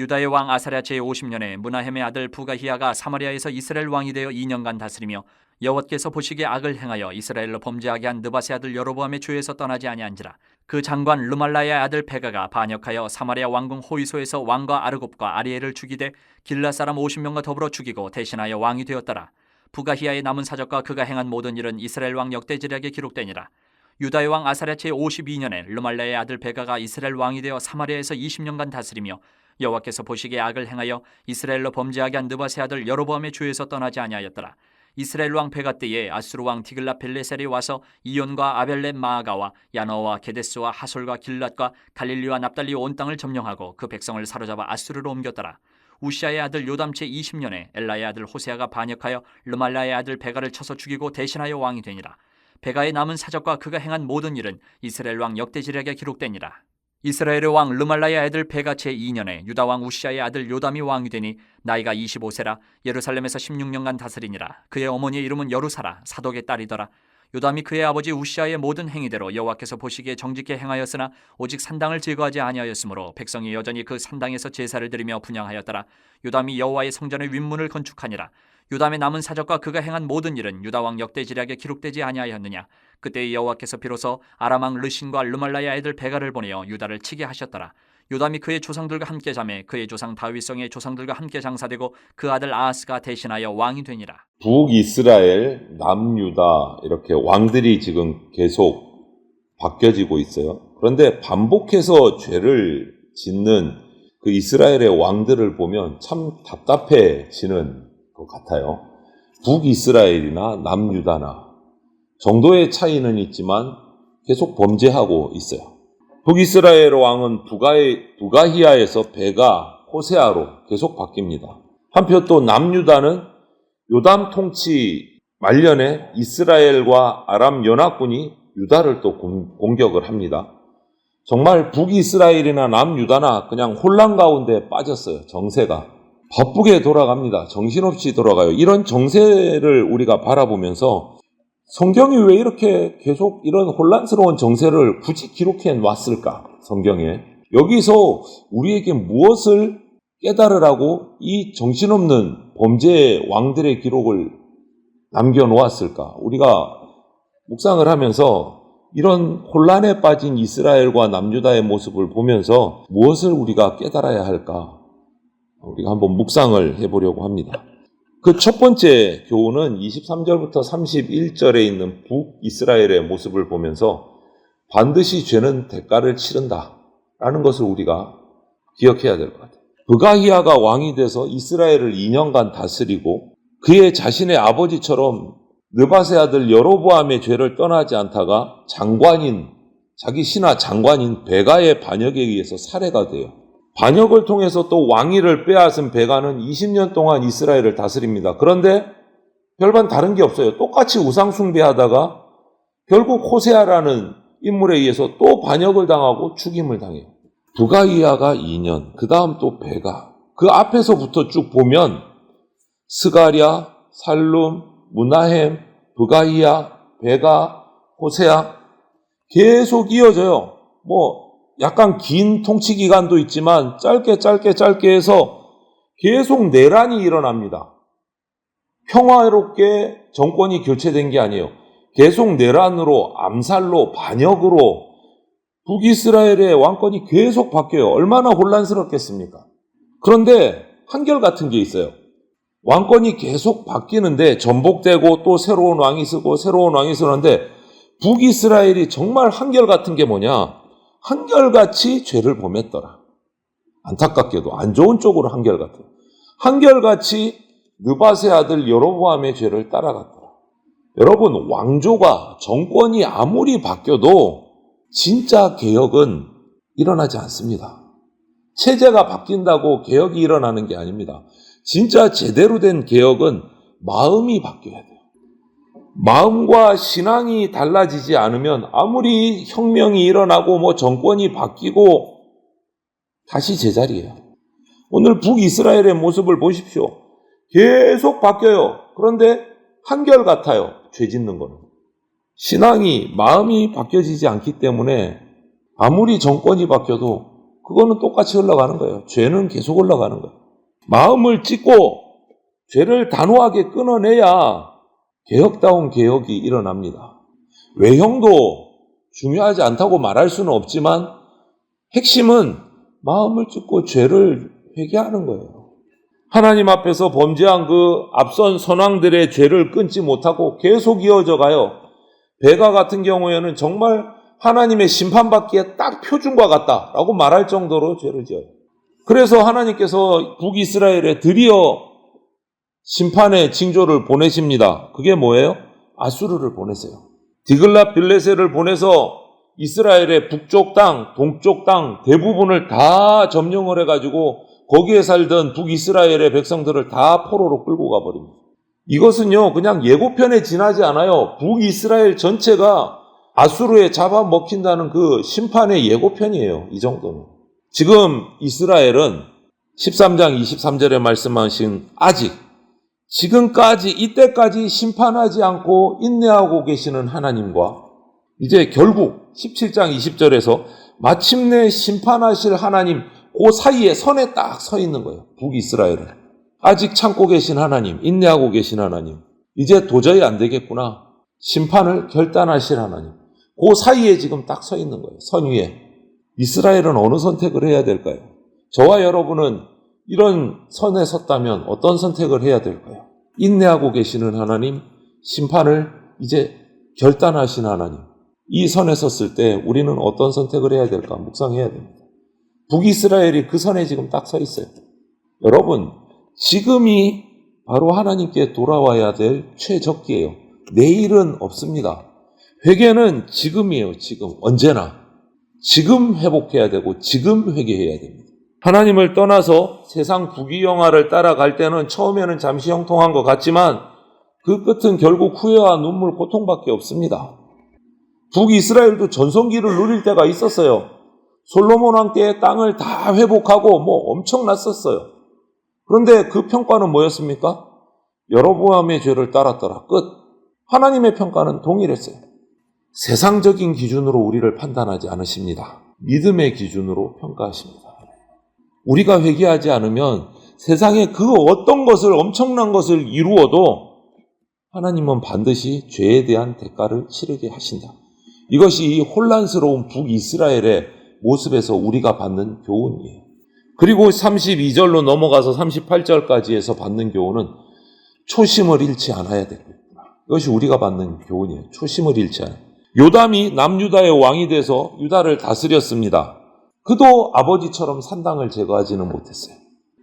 유다의 왕 아사랴 제50년에 므나헴의 아들 부가히야가 사마리아에서 이스라엘 왕이 되어 2년간 다스리며 여호와께서 보시기에 악을 행하여 이스라엘로 범죄하게 한 느밧의 아들 여로보암의 죄에서 떠나지 아니한지라. 그 장관 르말라야의 아들 베가가 반역하여 사마리아 왕궁 호이소에서 왕과 아르곱과 아리엘을 죽이되 길라 사람 50명과 더불어 죽이고 대신하여 왕이 되었더라. 부가히야의 남은 사적과 그가 행한 모든 일은 이스라엘 왕 역대지략에 기록되니라. 유다의 왕 아사랴 제52년에 르말라야의 아들 베가가 이스라엘 왕이 되어 사마리아에서 20년간 다스리며 여호와께서 보시기에 악을 행하여 이스라엘로 범죄하게 한 느밧의 아들 여로보암의 죄에서 떠나지 아니하였더라. 이스라엘 왕 베가 때에 아수르 왕 디글라벨레셀이 와서 이온과 아벨렛 마아가와 야너와 게데스와 하솔과 길랏과 갈릴리와 납달리 온 땅을 점령하고 그 백성을 사로잡아 아수르로 옮겼더라. 우시아의 아들 요담 제20년에 엘라의 아들 호세아가 반역하여 르말라의 아들 베가를 쳐서 죽이고 대신하여 왕이 되니라. 베가의 남은 사적과 그가 행한 모든 일은 이스라엘 왕 역대지략에 기록되니라. 이스라엘의 왕 르말라의 아들 베가 제2년에 유다 왕 우시아의 아들 요담이 왕이 되니 나이가 25세라 예루살렘에서 16년간 다스리니라. 그의 어머니의 이름은 여루사라 사독의 딸이더라. 요담이 그의 아버지 우시아의 모든 행위대로 여호와께서 보시기에 정직히 행하였으나 오직 산당을 제거하지 아니하였으므로 백성이 여전히 그 산당에서 제사를 드리며 분향하였더라. 요담이 여호와의 성전의 윗문을 건축하니라. 요담의 남은 사적과 그가 행한 모든 일은 유다 왕 역대지략에 기록되지 아니하였느냐. 그때 여호와께서 비로소 아람 왕 르신과 르말라의 아들 베가를 보내어 유다를 치게 하셨더라. 요담이 그의 조상들과 함께 자매 그의 조상 다윗성의 조상들과 함께 장사되고 그 아들 아하스가 대신하여 왕이 되니라. 북이스라엘, 남유다 이렇게 왕들이 지금 계속 바뀌어지고 있어요. 그런데 반복해서 죄를 짓는 그 이스라엘의 왕들을 보면 참 답답해지는 것 같아요. 북이스라엘이나 남유다나 정도의 차이는 있지만 계속 범죄하고 있어요. 북이스라엘 왕은 부가히야에서 베가, 호세아로 계속 바뀝니다. 한편 또 남유다는 요담 통치 말년에 이스라엘과 아람 연합군이 유다를 또 공격을 합니다. 정말 북이스라엘이나 남유다나 그냥 혼란 가운데 빠졌어요. 정세가 바쁘게 돌아갑니다. 정신없이 돌아가요. 이런 정세를 우리가 바라보면서 성경이 왜 이렇게 계속 이런 혼란스러운 정세를 굳이 기록해 놨을까? 성경에. 여기서 우리에게 무엇을 깨달으라고 이 정신없는 범죄의 왕들의 기록을 남겨놓았을까? 우리가 묵상을 하면서 이런 혼란에 빠진 이스라엘과 남유다의 모습을 보면서 무엇을 우리가 깨달아야 할까? 우리가 한번 묵상을 해보려고 합니다. 그 첫 번째 교훈은 23절부터 31절에 있는 북이스라엘의 모습을 보면서 반드시 죄는 대가를 치른다 라는 것을 우리가 기억해야 될 것 같아요. 부가히야가 왕이 돼서 이스라엘을 2년간 다스리고 그의 자신의 아버지처럼 느밧의 아들 여로보암의 죄를 떠나지 않다가 자기 신하 장관인 베가의 반역에 의해서 살해가 돼요. 반역을 통해서 또 왕위를 빼앗은 베가는 20년 동안 이스라엘을 다스립니다. 그런데 별반 다른 게 없어요. 똑같이 우상 숭배하다가 결국 호세아라는 인물에 의해서 또 반역을 당하고 죽임을 당해요. 부가히야가 2년, 그 다음 또 베가. 그 앞에서부터 쭉 보면 스가랴, 살룸, 므나헴, 부가히야, 베가, 호세아 계속 이어져요. 약간 긴 통치 기간도 있지만 짧게 해서 계속 내란이 일어납니다. 평화롭게 정권이 교체된 게 아니에요. 계속 내란으로, 암살로, 반역으로 북이스라엘의 왕권이 계속 바뀌어요. 얼마나 혼란스럽겠습니까? 그런데 한결같은 게 있어요. 왕권이 계속 바뀌는데 전복되고 또 새로운 왕이 쓰는데 북이스라엘이 정말 한결같은 게 뭐냐? 한결같이 죄를 범했더라. 안타깝게도 안 좋은 쪽으로 한결같아요. 한결같이 느밧의 아들 여로보암의 죄를 따라갔더라. 여러분, 왕조가 정권이 아무리 바뀌어도 진짜 개혁은 일어나지 않습니다. 체제가 바뀐다고 개혁이 일어나는 게 아닙니다. 진짜 제대로 된 개혁은 마음이 바뀌어야 돼요. 마음과 신앙이 달라지지 않으면 아무리 혁명이 일어나고 정권이 바뀌고 다시 제자리예요. 오늘 북이스라엘의 모습을 보십시오. 계속 바뀌어요. 그런데 한결같아요. 죄 짓는 거는. 신앙이, 마음이 바뀌어지지 않기 때문에 아무리 정권이 바뀌어도 그거는 똑같이 흘러가는 거예요. 죄는 계속 흘러가는 거예요. 마음을 찢고 죄를 단호하게 끊어내야 개혁다운 개혁이 일어납니다. 외형도 중요하지 않다고 말할 수는 없지만 핵심은 마음을 찢고 죄를 회개하는 거예요. 하나님 앞에서 범죄한 그 앞선 선왕들의 죄를 끊지 못하고 계속 이어져 가요. 베가 같은 경우에는 정말 하나님의 심판받기에 딱 표준과 같다라고 말할 정도로 죄를 지어요. 그래서 하나님께서 북이스라엘에 드디어 심판의 징조를 보내십니다. 그게 뭐예요? 아수르를 보내세요. 디글랏 빌레셋을 보내서 이스라엘의 북쪽 땅, 동쪽 땅 대부분을 다 점령을 해가지고 거기에 살던 북이스라엘의 백성들을 다 포로로 끌고 가버립니다. 이것은요, 그냥 예고편에 지나지 않아요. 북이스라엘 전체가 아수르에 잡아먹힌다는 그 심판의 예고편이에요. 이 정도는. 지금 이스라엘은 13장 23절에 말씀하신 아직 지금까지 이때까지 심판하지 않고 인내하고 계시는 하나님과 이제 결국 17장 20절에서 마침내 심판하실 하나님 그 사이에 선에 딱 서 있는 거예요. 북이스라엘은. 아직 참고 계신 하나님, 인내하고 계신 하나님. 이제 도저히 안 되겠구나. 심판을 결단하실 하나님. 그 사이에 지금 딱 서 있는 거예요. 선 위에. 이스라엘은 어느 선택을 해야 될까요? 저와 여러분은 이런 선에 섰다면 어떤 선택을 해야 될까요? 인내하고 계시는 하나님, 심판을 이제 결단하신 하나님. 이 선에 섰을 때 우리는 어떤 선택을 해야 될까? 묵상해야 됩니다. 북이스라엘이 그 선에 지금 딱 서 있어요. 여러분, 지금이 바로 하나님께 돌아와야 될 최적기예요. 내일은 없습니다. 회개는 지금이에요. 지금. 언제나. 지금 회복해야 되고 지금 회개해야 됩니다. 하나님을 떠나서 세상 부귀영화를 따라갈 때는 처음에는 잠시 형통한 것 같지만 그 끝은 결국 후회와 눈물, 고통밖에 없습니다. 북이스라엘도 전성기를 누릴 때가 있었어요. 솔로몬 왕 때의 땅을 다 회복하고 엄청났었어요. 그런데 그 평가는 뭐였습니까? 여로보암의 죄를 따랐더라. 끝. 하나님의 평가는 동일했어요. 세상적인 기준으로 우리를 판단하지 않으십니다. 믿음의 기준으로 평가하십니다. 우리가 회개하지 않으면 세상에 그 어떤 것을, 엄청난 것을 이루어도 하나님은 반드시 죄에 대한 대가를 치르게 하신다. 이것이 이 혼란스러운 북이스라엘의 모습에서 우리가 받는 교훈이에요. 그리고 32절로 넘어가서 38절까지 해서 받는 교훈은 초심을 잃지 않아야 되겠구나. 이것이 우리가 받는 교훈이에요. 초심을 잃지 않아야. 요담이 남유다의 왕이 돼서 유다를 다스렸습니다. 그도 아버지처럼 산당을 제거하지는 못했어요.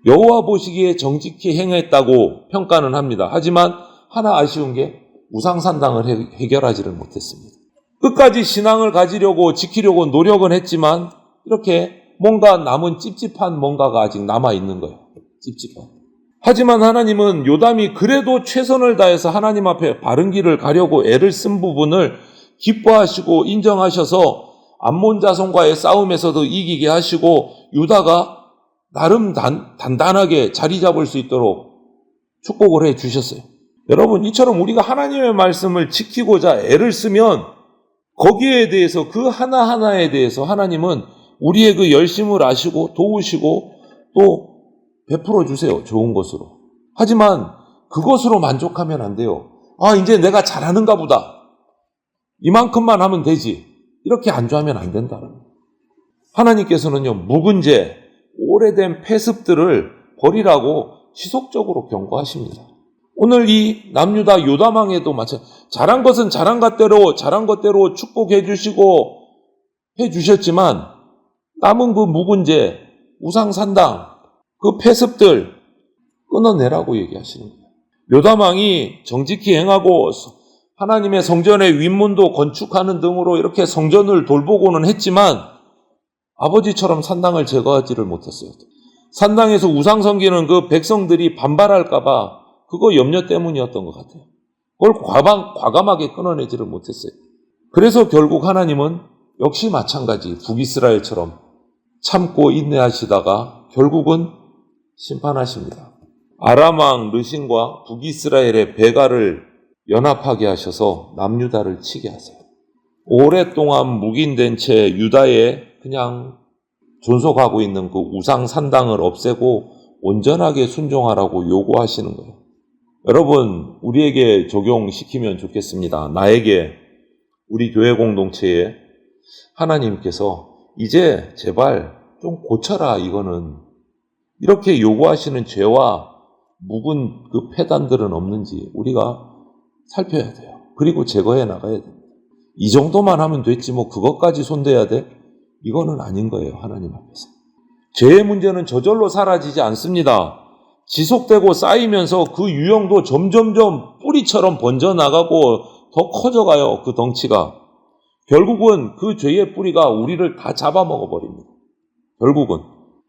여호와 보시기에 정직히 행했다고 평가는 합니다. 하지만 하나 아쉬운 게 우상산당을 해결하지를 못했습니다. 끝까지 신앙을 가지려고 지키려고 노력은 했지만 이렇게 뭔가 남은 찝찝한 뭔가가 아직 남아있는 거예요. 찝찝한. 하지만 하나님은 요담이 그래도 최선을 다해서 하나님 앞에 바른 길을 가려고 애를 쓴 부분을 기뻐하시고 인정하셔서 암몬 자손과의 싸움에서도 이기게 하시고 유다가 나름 단단하게 자리 잡을 수 있도록 축복을 해 주셨어요. 여러분, 이처럼 우리가 하나님의 말씀을 지키고자 애를 쓰면 거기에 대해서 그 하나하나에 대해서 하나님은 우리의 그 열심을 아시고 도우시고 또 베풀어 주세요. 좋은 것으로. 하지만 그것으로 만족하면 안 돼요. 이제 내가 잘하는가 보다. 이만큼만 하면 되지. 이렇게 안주하면 안 된다. 하나님께서는요, 묵은 죄, 오래된 폐습들을 버리라고 지속적으로 경고하십니다. 오늘 이 남유다 요담왕에도 마찬가지. 잘한 것은 잘한 것대로 축복해 주시고 해 주셨지만 남은 그 묵은 죄, 우상산당, 그 폐습들 끊어내라고 얘기하시는 거예요. 요담왕이 정직히 행하고 하나님의 성전의 윗문도 건축하는 등으로 이렇게 성전을 돌보고는 했지만 아버지처럼 산당을 제거하지를 못했어요. 산당에서 우상 섬기는 그 백성들이 반발할까봐 그거 염려 때문이었던 것 같아요. 그걸 과감하게 끊어내지를 못했어요. 그래서 결국 하나님은 역시 마찬가지 북이스라엘처럼 참고 인내하시다가 결국은 심판하십니다. 아람 왕 르신과 북이스라엘의 베가를 연합하게 하셔서 남유다를 치게 하세요. 오랫동안 묵인된 채 유다에 그냥 존속하고 있는 그 우상 산당을 없애고 온전하게 순종하라고 요구하시는 거예요. 여러분, 우리에게 적용시키면 좋겠습니다. 나에게, 우리 교회 공동체에 하나님께서 이제 제발 좀 고쳐라, 이거는. 이렇게 요구하시는 죄와 묵은 그 폐단들은 없는지 우리가 살펴야 돼요. 그리고 제거해 나가야 됩니다. 이 정도만 하면 됐지 뭐 그것까지 손대야 돼? 이거는 아닌 거예요, 하나님 앞에서. 죄의 문제는 저절로 사라지지 않습니다. 지속되고 쌓이면서 그 유형도 점점점 뿌리처럼 번져나가고 더 커져가요, 그 덩치가. 결국은 그 죄의 뿌리가 우리를 다 잡아먹어버립니다. 결국은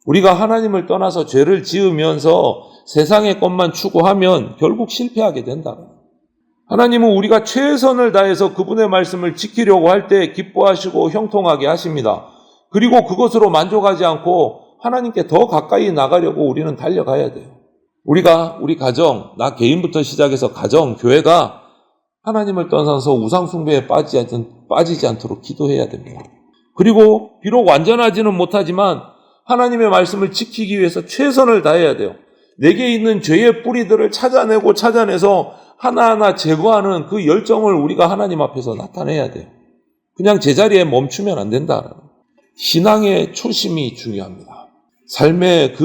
우리가 하나님을 떠나서 죄를 지으면서 세상의 것만 추구하면 결국 실패하게 된다. 하나님은 우리가 최선을 다해서 그분의 말씀을 지키려고 할 때 기뻐하시고 형통하게 하십니다. 그리고 그것으로 만족하지 않고 하나님께 더 가까이 나가려고 우리는 달려가야 돼요. 우리가 우리 가정, 나 개인부터 시작해서 가정, 교회가 하나님을 떠나서 우상 숭배에 빠지지 않도록 기도해야 됩니다. 그리고 비록 완전하지는 못하지만 하나님의 말씀을 지키기 위해서 최선을 다해야 돼요. 내게 있는 죄의 뿌리들을 찾아내서 하나하나 제거하는 그 열정을 우리가 하나님 앞에서 나타내야 돼요. 그냥 제자리에 멈추면 안 된다. 신앙의 초심이 중요합니다. 삶의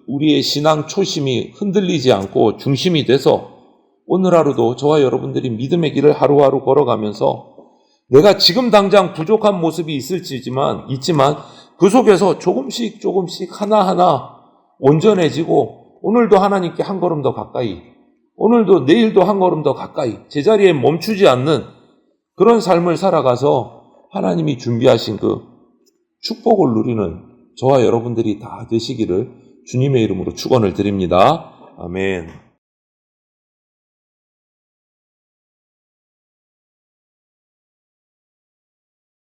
우리의 신앙 초심이 흔들리지 않고 중심이 돼서 오늘 하루도 저와 여러분들이 믿음의 길을 하루하루 걸어가면서 내가 지금 당장 부족한 모습이 있지만 그 속에서 조금씩 하나하나 온전해지고 오늘도 하나님께 한 걸음 더 가까이, 오늘도 내일도 한 걸음 더 가까이 제자리에 멈추지 않는 그런 삶을 살아가서 하나님이 준비하신 그 축복을 누리는 저와 여러분들이 다 되시기를 주님의 이름으로 축원을 드립니다. 아멘.